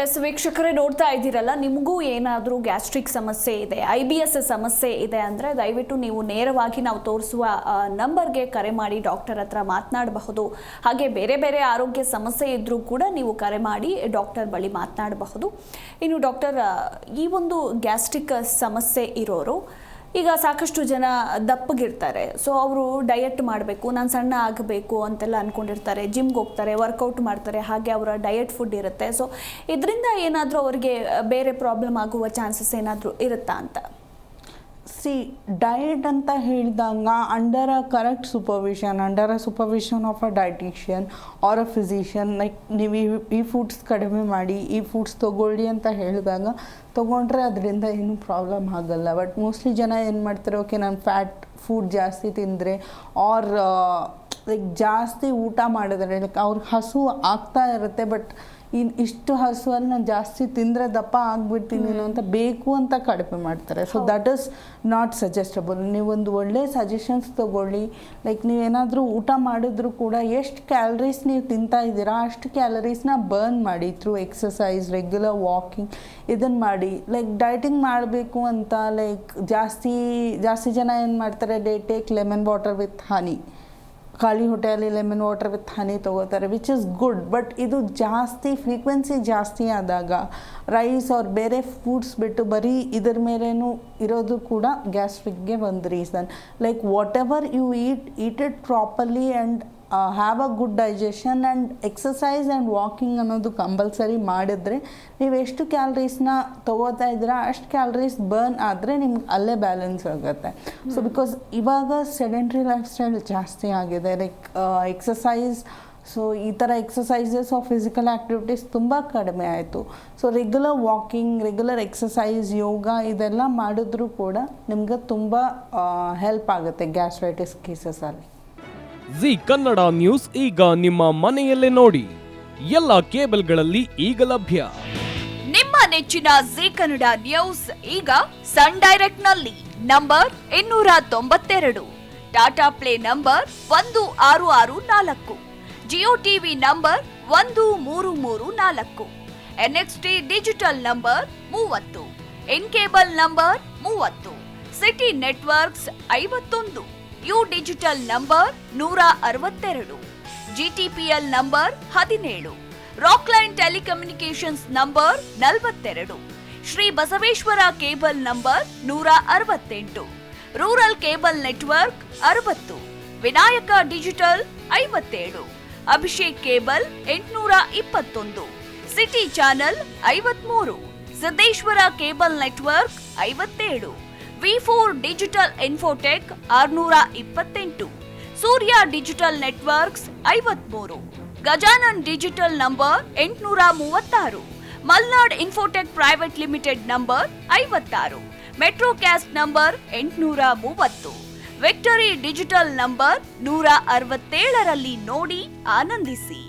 S ವೀಕ್ಷಕರೇ, ನೋಡ್ತಾ ಇದ್ದೀರಲ್ಲ, ನಿಮಗೂ ಏನಾದರೂ ಗ್ಯಾಸ್ಟ್ರಿಕ್ ಸಮಸ್ಯೆ ಇದೆ, IBS ಸಮಸ್ಯೆ ಇದೆ ಅಂದರೆ ದಯವಿಟ್ಟು ನೀವು ನೇರವಾಗಿ ನಾವು ತೋರಿಸುವ ನಂಬರ್ಗೆ ಕರೆ ಮಾಡಿ ಡಾಕ್ಟರ್ ಹತ್ರ ಮಾತನಾಡಬಹುದು. ಹಾಗೆ ಬೇರೆ ಬೇರೆ ಆರೋಗ್ಯ ಸಮಸ್ಯೆ ಇದ್ದರೂ ಕೂಡ ನೀವು ಕರೆ ಮಾಡಿ ಡಾಕ್ಟರ್ ಬಳಿ ಮಾತನಾಡಬಹುದು. ಇನ್ನು ಡಾಕ್ಟರ್, ಈ ಒಂದು ಗ್ಯಾಸ್ಟ್ರಿಕ್ ಸಮಸ್ಯೆ ಇರೋರು ಈಗ ಸಾಕಷ್ಟು ಜನ ದಪ್ಪಗಿರ್ತಾರೆ. ಸೊ ಅವರು ಡಯಟ್ ಮಾಡಬೇಕು, ನಾನು ಸಣ್ಣ ಆಗಬೇಕು ಅಂತೆಲ್ಲ ಅಂದ್ಕೊಂಡಿರ್ತಾರೆ, ಜಿಮ್ಗೆ ಹೋಗ್ತಾರೆ, ವರ್ಕೌಟ್ ಮಾಡ್ತಾರೆ, ಹಾಗೆ ಅವರ ಡಯಟ್ ಫುಡ್ ಇರುತ್ತೆ. ಸೊ ಇದರಿಂದ ಏನಾದರೂ ಅವರಿಗೆ ಬೇರೆ ಪ್ರಾಬ್ಲಮ್ ಆಗುವ ಚಾನ್ಸಸ್ ಏನಾದರೂ ಇರುತ್ತಾ ಅಂತ? ಡಯಟ್ ಅಂತ ಹೇಳಿದಾಗ under a correct supervision of a dietitian or a physician, like ನೀವು ಈ ಫುಡ್ಸ್ ಕಡಿಮೆ ಮಾಡಿ, ಈ ಫುಡ್ಸ್ ತೊಗೊಳ್ಳಿ ಅಂತ ಹೇಳಿದಾಗ ತೊಗೊಂಡ್ರೆ ಅದರಿಂದ ಏನೂ ಪ್ರಾಬ್ಲಮ್ ಆಗಲ್ಲ. ಬಟ್ ಮೋಸ್ಟ್ಲಿ ಜನ ಏನು ಮಾಡ್ತಾರೆ, ಓಕೆ ನಾನು ಫ್ಯಾಟ್ ಫುಡ್ ಜಾಸ್ತಿ ತಿಂದರೆ ಆರ್ ಲೈಕ್ ಜಾಸ್ತಿ ಊಟ ಮಾಡಿದ್ರೆ ಲೈಕ್ ಅವ್ರಿಗೆ ಹಸು ಆಗ್ತಾ ಇರುತ್ತೆ, ಬಟ್ ಇಷ್ಟು ಹಸುವಲ್ಲಿ ನಾನು ಜಾಸ್ತಿ ತಿಂದರೆ ದಪ್ಪ ಆಗಿಬಿಡ್ತೀನಿ ಅಂತ ಬೇಕು ಅಂತ ಕಡಿಮೆ ಮಾಡ್ತಾರೆ. So that is not suggestible. ನೀವೊಂದು ಒಳ್ಳೆ ಸಜೆಷನ್ಸ್ ತೊಗೊಳ್ಳಿ. ಲೈಕ್ ನೀವೇನಾದರೂ ಊಟ ಮಾಡಿದ್ರು ಕೂಡ ಎಷ್ಟು ಕ್ಯಾಲರೀಸ್ ನೀವು ತಿಂತಾ ಇದ್ದೀರಾ ಅಷ್ಟು ಕ್ಯಾಲರೀಸ್ನ ಬರ್ನ್ ಮಾಡಿ ಥ್ರೂ ಎಕ್ಸಸೈಸ್, ರೆಗ್ಯುಲರ್ ವಾಕಿಂಗ್, ಇದನ್ನು ಮಾಡಿ. ಲೈಕ್ ಡಯಟಿಂಗ್ ಮಾಡಬೇಕು ಅಂತ ಲೈಕ್ ಜಾಸ್ತಿ ಜನ ಏನು ಮಾಡ್ತಾರೆ, they take lemon water with honey, ಖಾಲಿ ಹೊಟ್ಟೆಯಲ್ಲಿ ಲೆಮನ್ ವಾಟರ್ ವಿತ್ ಹನಿ ತೊಗೋತಾರೆ, ವಿಚ್ ಇಸ್ ಗುಡ್. ಬಟ್ ಇದು ಜಾಸ್ತಿ ಫ್ರೀಕ್ವೆನ್ಸಿ ಜಾಸ್ತಿ ಆದಾಗ ರೈಸ್ ಅವ್ರ ಬೇರೆ ಫುಡ್ಸ್ ಬಿಟ್ಟು ಬರೀ ಇದ್ರ ಮೇಲೇನೂ ಇರೋದು ಕೂಡ ಗ್ಯಾಸ್ಟ್ರಿಕ್ಗೆ ಒಂದು reason. Like whatever you eat it properly and have a good digestion and exercise and walking ಅನ್ನೋದು ಕಂಪಲ್ಸರಿ ಮಾಡಿದ್ರೆ ನೀವು ಎಷ್ಟು ಕ್ಯಾಲರೀಸ್ನ ತೊಗೋತಾ ಇದ್ದೀರಾ ಅಷ್ಟು ಕ್ಯಾಲರೀಸ್ ಬರ್ನ್ ಆದರೆ ನಿಮ್ಗೆ ಅಲ್ಲೇ ಬ್ಯಾಲೆನ್ಸ್ ಆಗುತ್ತೆ. ಸೊ ಬಿಕಾಸ್ ಇವಾಗ ಸೆಡೆಂಟ್ರಿ ಲೈಫ್ ಸ್ಟೈಲ್ ಜಾಸ್ತಿ ಆಗಿದೆ, ಲೈಕ್ ಎಕ್ಸಸೈಸ್, ಸೊ ಈ ಥರ ಎಕ್ಸಸೈಸಸ್ ಆಫ್ ಫಿಸಿಕಲ್ ಆ್ಯಕ್ಟಿವಿಟೀಸ್ ತುಂಬ ಕಡಿಮೆ ಆಯಿತು. So regular walking, regular exercise, ಯೋಗ ಇದೆಲ್ಲ ಮಾಡಿದ್ರೂ ಕೂಡ ನಿಮ್ಗೆ ತುಂಬ ಹೆಲ್ಪ್ ಆಗುತ್ತೆ ಗ್ಯಾಸ್ಟ್ರೈಟಿಸ್ ಕೇಸಸಲ್ಲಿ. ಜಿ ಕನ್ನಡ ನ್ಯೂಸ್ ಈಗ ನಿಮ್ಮ ಮನೆಯಲ್ಲೇ ನೋಡಿ. ಎಲ್ಲ ಕೇಬಲ್ಗಳಲ್ಲಿ ಈಗ ಲಭ್ಯ. ನಿಮ್ಮ ನೆಚ್ಚಿನ ಜಿ ಕನ್ನಡ ನ್ಯೂಸ್ ಈಗ ಸನ್ ಡೈರೆಕ್ಟ್ ನಲ್ಲಿ number 292, Tata play number 1664, Jio TV number 1334, NXT digital number 30, in cable number 30, city networks 51, U digital number 162, GTPL number 17, Rockline telecommunications number 42, Shri Basaveshwara cable number 168, rural cable network 60, Vinayaka digital 57, Abhishek cable 821, city channel 53, Siddeshwara cable network 57, V4 digital Infotech 628, Surya digital networks 53, Gajanan digital number 836, Malnad infotech private limited number 56, Metrocast number 830, victory digital number 167ರಲ್ಲಿ ನೋಡಿ ಆನಂದಿಸಿ.